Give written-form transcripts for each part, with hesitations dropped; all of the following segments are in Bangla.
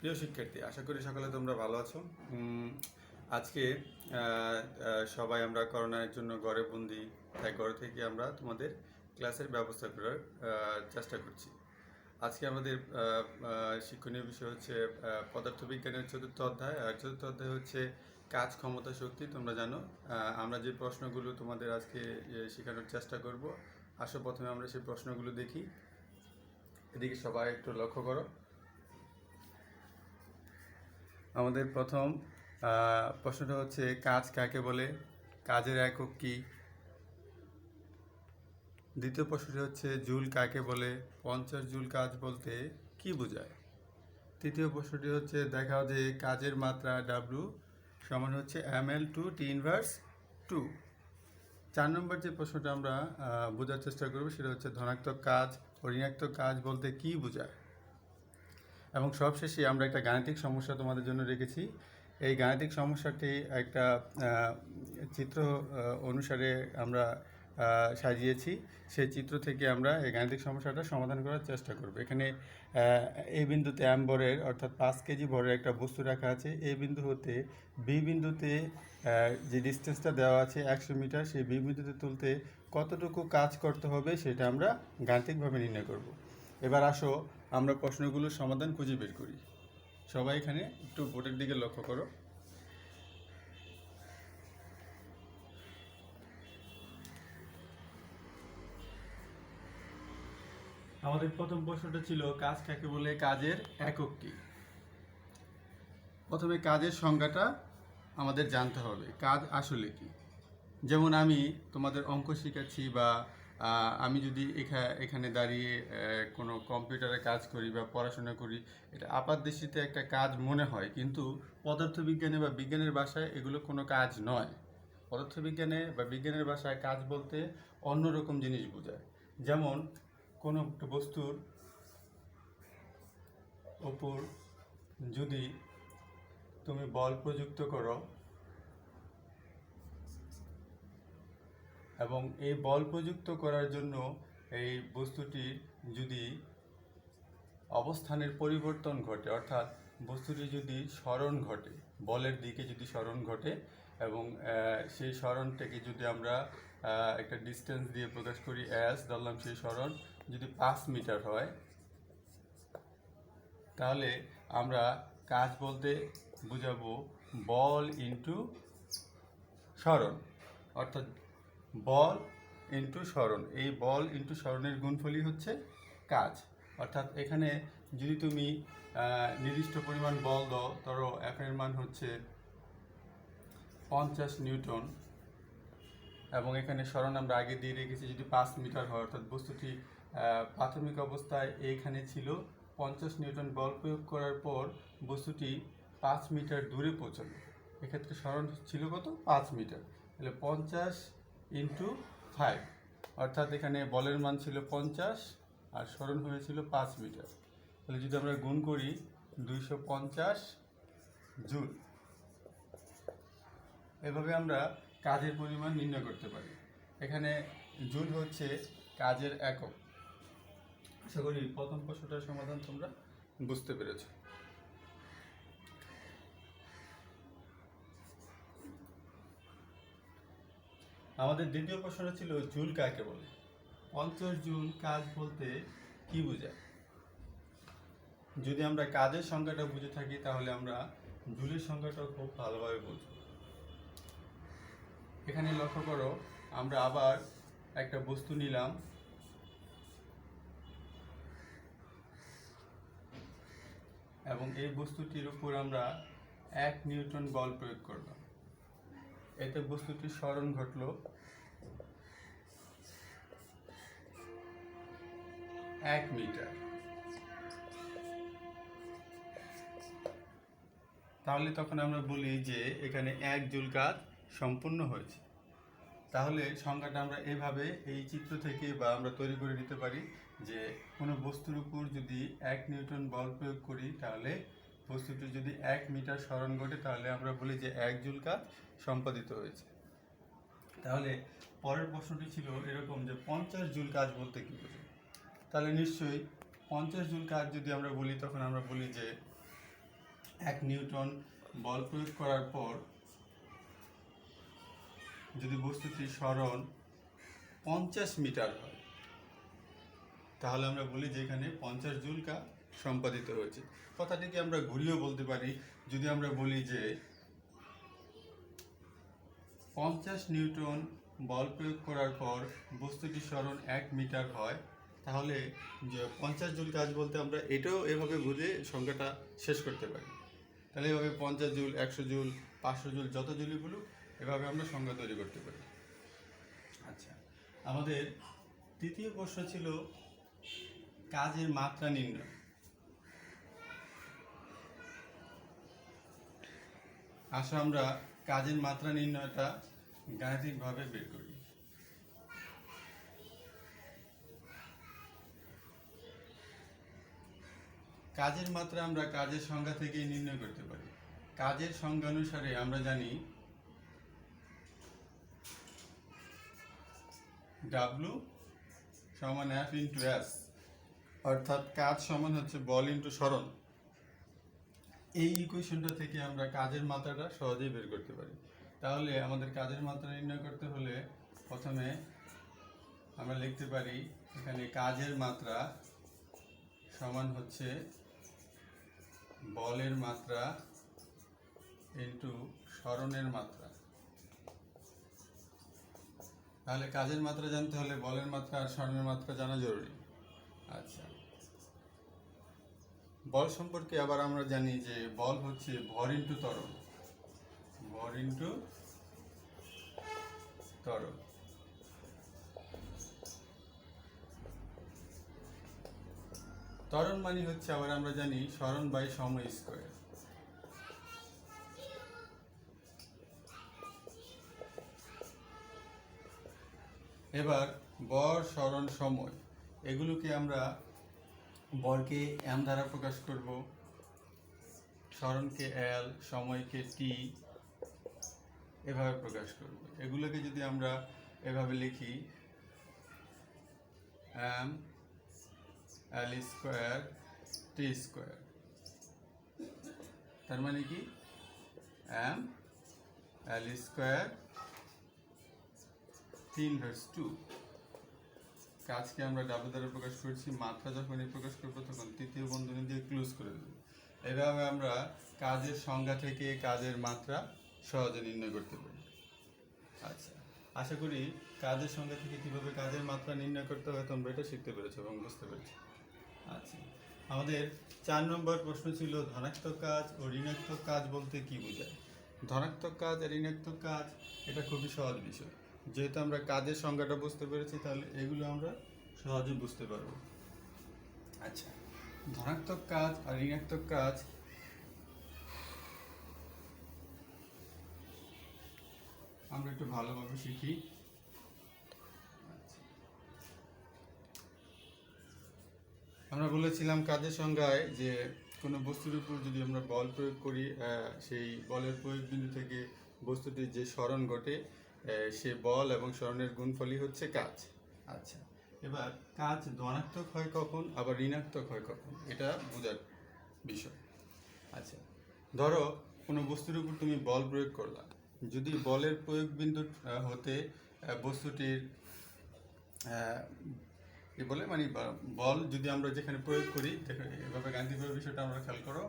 প্রিয় শিক্ষার্থী, আশা করি সকালে তোমরা ভালো আছো। আজকে সবাই আমরা করোনার জন্য ঘরে বন্দি, তাই ঘরে থেকে আমরা তোমাদের ক্লাসের ব্যবস্থা করার চেষ্টা করছি। আজকে আমাদের শিক্ষণীয় বিষয় হচ্ছে পদার্থবিজ্ঞানের চতুর্থ অধ্যায়, আর চতুর্থ অধ্যায় হচ্ছে কাজ, ক্ষমতা, শক্তি। তোমরা জানো আমরা যে প্রশ্নগুলো তোমাদের আজকে শেখানোর চেষ্টা করব। আসো প্রথমে আমরা সেই প্রশ্নগুলো দেখি। এদিকে সবাই একটু লক্ষ্য করো। আমাদের প্রথম প্রশ্নটা হচ্ছে কাজ কাকে বলে, কাজের একক কি। দ্বিতীয় প্রশ্নটি হচ্ছে জুল কাকে বলে, 50 জুল কাজ বলতে কি বোঝায়। তৃতীয় প্রশ্নটি হচ্ছে দেখাও যে কাজের মাত্রা ডাব্লু সমান হচ্ছে ml/T−2। 4 নম্বর যে প্রশ্নটা আমরা বোঝার চেষ্টা করব সেটা হচ্ছে ধনাত্মক কাজ ও ঋণাত্মক কাজ বলতে কি বোঝায়। এবং সবশেষে আমরা একটা গাণিতিক সমস্যা তোমাদের জন্য রেখেছি। এই গাণিতিক সমস্যাটি একটা চিত্র অনুসারে আমরা সাজিয়েছি। সেই চিত্র থেকে আমরা এই গাণিতিক সমস্যাটা সমাধান করার চেষ্টা করব। এখানে এই বিন্দুতে এম ভরের অর্থাৎ 5 কেজি ভরের একটা বস্তু রাখা আছে। এই বিন্দু হতে বি বিন্দুতে যে ডিস্টেন্সটা দেওয়া আছে 100 মিটার, সেই বি বিন্দুতে তুলতে কতটুকু কাজ করতে হবে সেটা আমরা গাণিতিকভাবে নির্ণয় করব। এবার আসো আমরা প্রশ্নগুলোর সমাধান খুঁজে বের করি। সবাই এখানে একটু বোর্ডের দিকে লক্ষ্য করো। আমাদের প্রথম প্রশ্নটা ছিল কাজ কাকে বলে, কাজের একক কি। প্রথমে কাজের সংজ্ঞাটা আমাদের জানতে হবে, কাজ আসলে কি। যেমন আমি তোমাদের অঙ্ক শেখাচ্ছি বা আমি যদি এখানে দাঁড়িয়ে কোনো কম্পিউটারে কাজ করি বা পড়াশোনা করি, এটা আপাতদৃষ্টিতে একটা কাজ মনে হয়, কিন্তু পদার্থবিজ্ঞানে বা বিজ্ঞানের ভাষায় এগুলো কোনো কাজ নয়। পদার্থবিজ্ঞানে বা বিজ্ঞানের ভাষায় কাজ বলতে অন্যরকম জিনিস বোঝায়। যেমন কোনো একটা বস্তুর ওপর যদি তুমি বল প্রযুক্ত করো এবং এই বল প্রযুক্ত করার জন্য এই বস্তুটির যদি অবস্থানের পরিবর্তন ঘটে, অর্থাৎ বস্তুটি যদি সরণ ঘটে, বলের দিকে যদি সরণ ঘটে এবং সেই সরণটাকে যদি আমরা একটা ডিস্টেন্স দিয়ে প্রকাশ করি, এস ধরলাম, সেই সরণ যদি 5 মিটার হয়, তাহলে আমরা কাজ বলতে বুঝাবো বল ইনটু সরণ, অর্থাৎ বল ইনটু সরণ। এই বল ইনটু সরণের গুণফলই হচ্ছে কাজ। অর্থাৎ এখানে যদি তুমি নির্দিষ্ট পরিমাণ বল দাও, ধরো এফ এর মান হচ্ছে 50 নিউটন এবং এখানে সরণ আমরা আগে দিয়ে রেখেছি যদি 5 মিটার হয়, অর্থাৎ বস্তুটি প্রাথমিক অবস্থায় এইখানে ছিল, 50 নিউটন বল প্রয়োগ করার পর বস্তুটি 5 মিটার দূরে পৌঁছালো। এক্ষেত্রে সরণ ছিল কত? 5 মিটার। তাহলে 50 ইন্টু 5, অর্থাৎ এখানে বলের মান ছিল 50 আর সরণ হয়েছিল 5 মিটার। তাহলে যদি আমরা গুণ করি 250 জুল। এভাবে আমরা কাজের পরিমাণ নির্ণয় করতে পারি। এখানে জুল হচ্ছে কাজের একক। আশা করি প্রথম প্রশ্নটার সমাধান তোমরা বুঝতে পেরেছ। আমাদের দ্বিতীয় প্রশ্নটা ছিল জুল কাকে বলে। 50 জুল কাজ বলতে কি বোঝায়। যদি আমরা কাজের সংজ্ঞাটা বুঝে থাকি তাহলে আমরা জুলের সংজ্ঞাটাও খুব ভালোভাবে বুঝব। এখানে লক্ষ্য করো, আমরা আবার একটা বস্তু নিলাম এবং এই বস্তুটির উপর আমরা 1 নিউটন বল প্রয়োগ করলাম। এতে বস্তুটির সরণ ঘটল 1 মিটার। তাহলে তখন আমরা বলি যে এখানে 1 জুল কাজ সম্পূর্ণ হয়েছে। তাহলে সংজ্ঞাটা আমরা এভাবে এই চিত্র থেকে বা আমরা তৈরি করে নিতে পারি যে কোনো বস্তুর উপর যদি 1 নিউটন বল প্রয়োগ করি, তাহলে বস্তুটি যদি 1 মিটার সরণ ঘটে, তাহলে আমরা বলি যে 1 জুল কাজ সম্পাদিত হয়েছে। তাহলে পরের প্রশ্নটি ছিল এরকম যে 50 জুল কাজ বলতে কী বোঝায়। তাহলে নিশ্চয়ই 50 জুল কাজ যদি আমরা বলি, তখন আমরা বলি যে 1 নিউটন বল প্রয়োগ করার পর যদি বস্তুটির সরণ 50 মিটার হয়, তাহলে আমরা বলি যে এখানে 50 জুল কাজ সম্পাদিত হয়েছে। কথাটিকে আমরা ঘুরিয়েও বলতে পারি, যদি আমরা বলি যে 50 নিউটন বল প্রয়োগ করার পর বস্তুটির সরণ 1 মিটার হয়, তাহলে যে 50 জুল কাজ বলতে আমরা এটাও এভাবে বুঝে সংখ্যাটা শেষ করতে পারি। তাহলে এভাবে 50 জুল, 100 জুল, 500 জুল, যত জুলই বলুক, এভাবে আমরা সংখ্যা তৈরি করতে পারি। আচ্ছা, আমাদের তৃতীয় প্রশ্ন ছিল কাজের মাত্রা নির্ণয়। আসো আমরা কাজের মাত্রা নির্ণয়টা গাণিতিকভাবে বের করি। কাজের মাত্রা আমরা কাজের সংজ্ঞা থেকেই নির্ণয় করতে পারি। কাজের সংজ্ঞা অনুসারে আমরা জানি W সমান F ইন্টু S, অর্থাৎ কাজ সমান হচ্ছে বল ইন্টু সরণ। এই ইকুয়েশনটা থেকে আমরা কাজের মাত্রাটা সহজেই বের করতে পারি। তাহলে আমাদের কাজের মাত্রা নির্ণয় করতে হলে প্রথমে আমরা লিখতে পারি এখানে কাজের মাত্রা সমান হচ্ছে বলের মাত্রা ইন্টু সরণের মাত্রা। তাহলে কাজের মাত্রা জানতে হলে বলের মাত্রা আর সরণের মাত্রা জানা জরুরি। আচ্ছা, বল সম্পর্কে আবার আমরা জানি যে বল হচ্ছে ভর ইন্টু ত্বরণ, ভর ইন্টু ত্বরণ। ত্বরণ মানে হচ্ছে আবার আমরা জানি সরণ বাই সময় স্কয়ার। এবার বর, সরণ, সময় এগুলোকে আমরা বরকে এম দ্বারা প্রকাশ করব, সরণকে এল, সময়কে টি এভাবে প্রকাশ করব। এগুলোকে যদি আমরা এভাবে লিখি এম এল স্কোয়ার টি স্কোয়ার, তার মানে কি এম এল স্কোয়ার 3/2। কাজকে আমরা ডাব্লু দ্বারা প্রকাশ করছি, মাত্রা যখনই প্রকাশ করবো তখন তৃতীয় বন্ধনী দিয়ে ক্লোজ করে দেব। এভাবে আমরা কাজের সংজ্ঞা থেকে কাজের মাত্রা সহজে নির্ণয় করতে পারি। আচ্ছা, আশা করি কাজের সংজ্ঞা থেকে কীভাবে কাজের মাত্রা নির্ণয় করতে হয় তোমরা এটা শিখতে পেরেছো এবং বুঝতে পেরেছো। আচ্ছা, আমাদের 4 নম্বর প্রশ্ন ছিল ধনাত্মক কাজ ও ঋণাত্মক কাজ বলতে কি বোঝায়। ধনাত্মক কাজ আর ঋণাত্মক কাজ এটা খুবই সহজ বিষয়। যেহেতু আমরা কাজের সংজ্ঞাটা বুঝতে পেরেছি, তাহলে এগুলো আমরা সহজে বুঝতে পারব। আচ্ছা, ধনাত্মক কাজ আর ঋণাত্মক কাজ আমরা একটু ভালোভাবে শিখি। আমরা বলেছিলাম কাজের সংজ্ঞায় যে কোনো বস্তুর উপর যদি আমরা বল প্রয়োগ করি, সেই বলের প্রয়োগ বিন্দু থেকে বস্তুটির যে সরণ ঘটে, সে বল এবং সরণের গুণফলই হচ্ছে কাজ। আচ্ছা, এবার কাজ ধনাত্মক হয় কখন আবার ঋণাত্মক হয় কখন, এটা বোঝার বিষয়। আচ্ছা, ধরো কোনো বস্তুর উপর তুমি বল প্রয়োগ করলা, যদি বলের প্রয়োগ বিন্দু হতে বস্তুটির কি বলে মানে বল যদি আমরা যেখানে প্রয়োগ করি, এভাবে গাণিতিকভাবে বিষয়টা আমরা খেয়াল করো।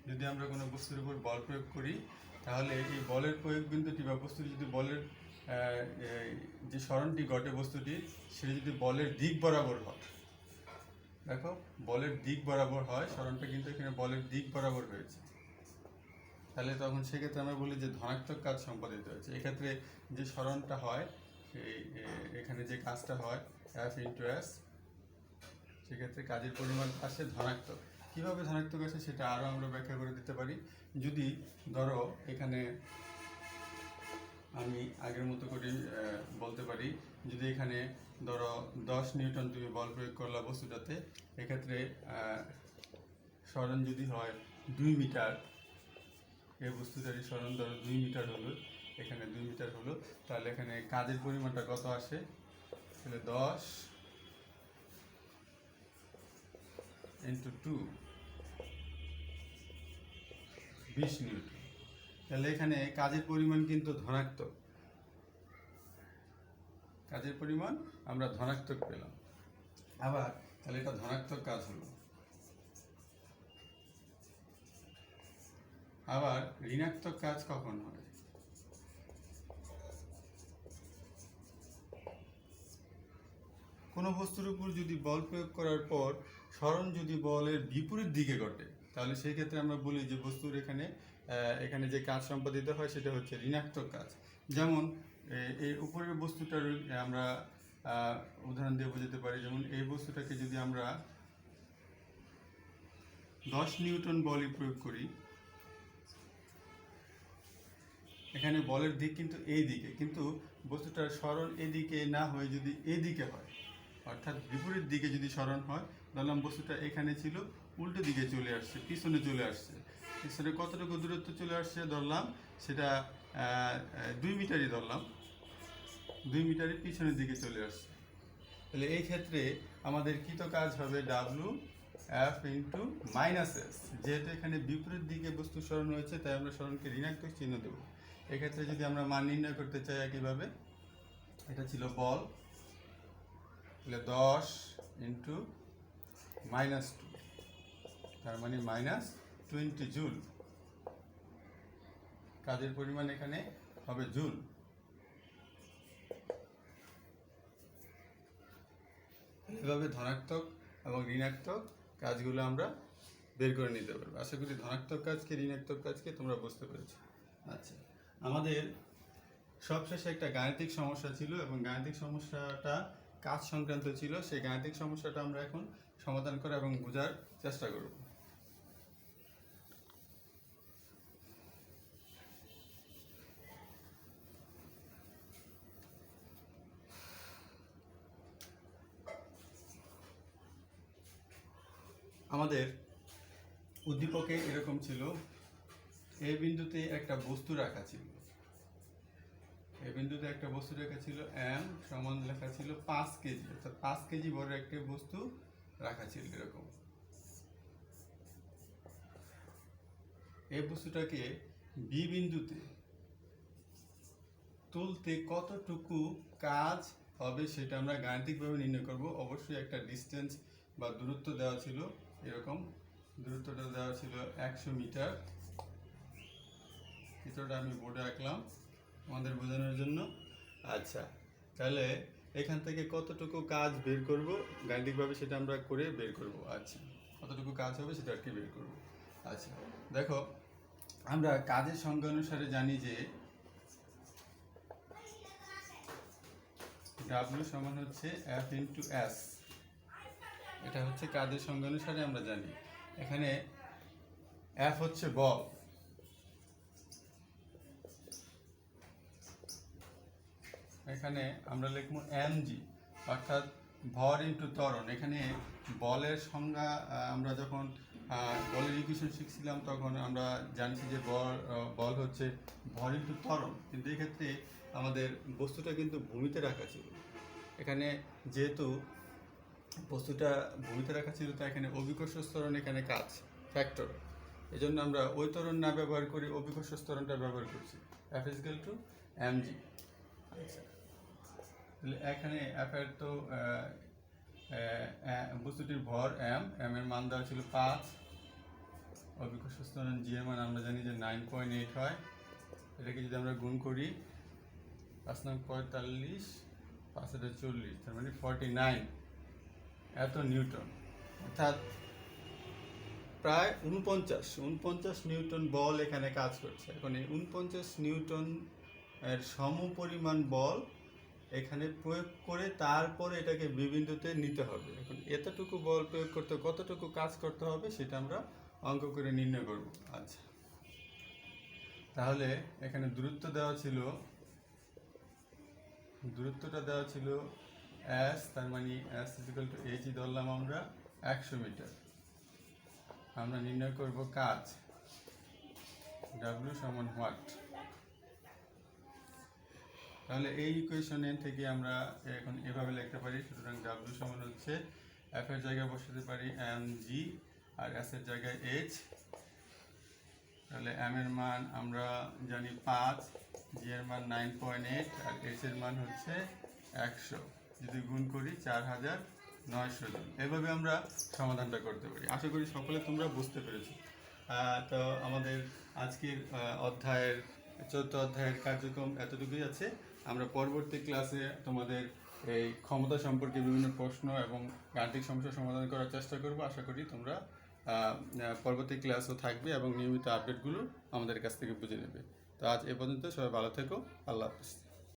যদি আমরা কোনো বস্তুর উপর বল প্রয়োগ করি, তাহলে এই বলের প্রয়োগ বিন্দুটি বা বস্তুটি যদি বলের যে সরণটি ঘটে বস্তুটির, সেটা যদি বলের দিক বরাবর হয়, দেখো বলের দিক বরাবর হয়, সরণটা কিন্তু এখানে বলের দিক বরাবর হয়েছে, তাহলে তখন সেক্ষেত্রে আমরা বলি যে ধনাত্মক কাজ সম্পাদিত হয়েছে। এক্ষেত্রে যে সরণটা হয়, সেই এখানে যে কাজটা হয় এফ ইন্টু এস, সেক্ষেত্রে কাজের পরিমাণ আসে ধনাত্মক। কীভাবে ধনাত্মক আসে সেটা আরও আমরা ব্যাখ্যা করে দিতে পারি। যদি ধরো এখানে আমি আগের মতো করে বলতে পারি, যদি এখানে ধরো 10 নিউটন তুমি বল প্রয়োগ করলা বস্তুটাতে, এক্ষেত্রে সরণ যদি হয় 2 মিটার, এই বস্তুটারই সরণ ধরো 2 মিটার হলো, এখানে 2 মিটার হলো, তাহলে এখানে কাজের পরিমাণটা কত আসে, তাহলে 10 × 2 20 নিউটন। তাহলে এখানে কাজের পরিমাণ কিন্তু ধনাত্মক, কাজের পরিমাণ আমরা ধনাত্মক পেলাম। আবার তাহলে এটা ধনাত্মক কাজ হলো। আবার ঋণাত্মক কাজ কখন হয়? কোনো বস্তুর উপর যদি বল প্রয়োগ করার পর সরণ যদি বলের বিপরীত দিকে ঘটে, তাহলে সেই ক্ষেত্রে আমরা বলি যে বস্তুর এখানে যে কাজ সম্পাদিত হয় সেটা হচ্ছে ঋণাত্মক কাজ। যেমন এই উপরের বস্তুটার আমরা উদাহরণ দিয়ে বোঝাতে পারি। যেমন এই বস্তুটাকে যদি আমরা 10 নিউটন বলই প্রয়োগ করি, এখানে বলের দিক কিন্তু এই দিকে, কিন্তু বস্তুটার সরণ এদিকে না হয়ে যদি এদিকে হয়, অর্থাৎ বিপরীত দিকে যদি সরণ হয়, ধরলাম বস্তুটা এখানে ছিল, উল্টো দিকে চলে আসছে, পিছনে চলে আসছে। পিছনে কতটুকু দূরত্ব চলে আসছে ধরলাম, সেটা 2 মিটারই ধরলাম, 2 মিটারই পিছনের দিকে চলে আসছে। তাহলে এই ক্ষেত্রে আমাদের কৃত কাজ হবে W F into minus S. যেহেতু এখানে বিপরীত দিকে বস্তু সরণ হয়েছে, তাই আমরা সরণকে ঋণাত্মক চিহ্ন দেবো। এক্ষেত্রে যদি আমরা মান নির্ণয় করতে চাই একইভাবে, এটা ছিল বল, তাহলে 10 ইন্টু -2, তার মানে -20 জুল। কাজের পরিমাণ এখানে হবে জুল। এভাবে ধনাত্মক এবং ঋণাত্মক কাজগুলো আমরা বের করে নিতে পারবো। আশা করি ধনাত্মক কাজকে ঋণাত্মক কাজকে তোমরা বুঝতে পেরেছো। আচ্ছা, আমাদের সবশেষে একটা গাণিতিক সমস্যা ছিল এবং গাণিতিক সমস্যাটা কাজ সংক্রান্ত ছিল। সেই গাণিতিক সমস্যাটা আমরা এখন সমাধান করা এবং বোঝার চেষ্টা করব। আমাদের উদ্দীপকে এরকম ছিল, এই বিন্দুতে একটা বস্তু রাখা ছিল, এই বিন্দুতে একটা বস্তু রাখা ছিল, এম সমান লেখা ছিল 5 কেজি, অর্থাৎ 5 কেজি বড় একটা বস্তু রাখা ছিল এরকম। এই বস্তুটাকে বি বিন্দুতে তুলতে কতটুকু কাজ হবে সেটা আমরা গাণিতিকভাবে নির্ণয় করব। অবশ্যই একটা ডিস্টেন্স বা দূরত্ব দেওয়া ছিল, এরকম দূরত্বটা দেওয়া ছিল 100 মিটার। চিত্রটা আমি বোর্ডে আঁকলাম আমাদের বোঝানোর জন্য। আচ্ছা, তাহলে এখান থেকে কতটুকু কাজ বের করব গাণিতিকভাবে সেটা আমরা করে বের করব। আচ্ছা, কতটুকু কাজ হবে সেটা আর কি বের করব। আচ্ছা দেখো, আমরা কাজের সংজ্ঞা অনুসারে জানি যে ডাব্লিউ সমান হচ্ছে এফ ইন্টু এস। এটা হচ্ছে কাজের সংজ্ঞা অনুসারে আমরা জানি। এখানে এফ হচ্ছে বল, এখানে আমরা লিখবো এমজি, অর্থাৎ ভর ইন্টু ত্বরণ। এখানে বলের সংজ্ঞা আমরা যখন বলের ইকুয়েশন শিখছিলাম তখন আমরা জানছি যে বল হচ্ছে ভর ইন্টু ত্বরণ, কিন্তু এক্ষেত্রে আমাদের বস্তুটা কিন্তু ভূমিতে রাখা ছিল। এখানে যেহেতু বস্তুটা ভূমিতে রাখা ছিল, তাই এখানে অভিকর্ষ ত্বরণ এখানে কাজ ফ্যাক্টর, এই জন্য আমরা ওই ত্বরণ না ব্যবহার করে অভিকর্ষ ত্বরণটা ব্যবহার করছি, F is equal to MG. আচ্ছা, তাহলে এখানে এফ এর তো বস্তুটির ভর এম, এম এর মান দেওয়া ছিল 5, অভিকর্ষ ত্বরণ জি এর মান আমরা জানি যে 9.8 হয়। এটাকে যদি আমরা গুণ করি 5 9 45, 5 40, তার মানে 49 এত নিউটন, অর্থাৎ প্রায় 49 নিউটন বল এখানে কাজ করছে। এখন এই 49 নিউটন এর সমপরিমাণ বল এখানে প্রয়োগ করে তারপরে এটাকে বি বিন্দুতে নিতে হবে। এখন এতটুকু বল প্রয়োগ করতে কতটুকু কাজ করতে হবে সেটা আমরা অঙ্ক করে নির্ণয় করব। আচ্ছা, তাহলে এখানে দূরত্বটা দেওয়া ছিল এস, তার মানে S is equal to H ধরলাম আমরা 100 মিটার। আমরা নির্ণয় করব কাজ, ডাব্লিউ সমান হোয়াট। তাহলে এই ইকুয়েশনে থেকে আমরা এখন এভাবে লিখতে পারি, সুতরাং ডাব্লিউ সমান হচ্ছে এফ এর জায়গায় বসাতে পারি এম জি, আর এস এর জায়গায় এইচ, তাহলে এম এর মান আমরা জানি 5, জি এর মান 9.8 আর এইচ এর মান হচ্ছে 100। যদি গুণ করি 4900 জন। এভাবে আমরা সমাধানটা করতে পারি। আশা করি সকলে তোমরা বুঝতে পেরেছো। তো আমাদের আজকের অধ্যায়ের 4th অধ্যায়ের কার্যক্রম এতটুকুই আছে। আমরা পরবর্তী ক্লাসে তোমাদের এই ক্ষমতা সম্পর্কে বিভিন্ন প্রশ্ন এবং গাণিতিক সমস্যা সমাধান করার চেষ্টা করব। আশা করি তোমরা পরবর্তী ক্লাসও থাকবে এবং নিয়মিত আপডেটগুলো আমাদের কাছ থেকে বুঝে নেবে। তো আজ এ পর্যন্ত, সবাই ভালো থেকো। আল্লাহ হাফিজ।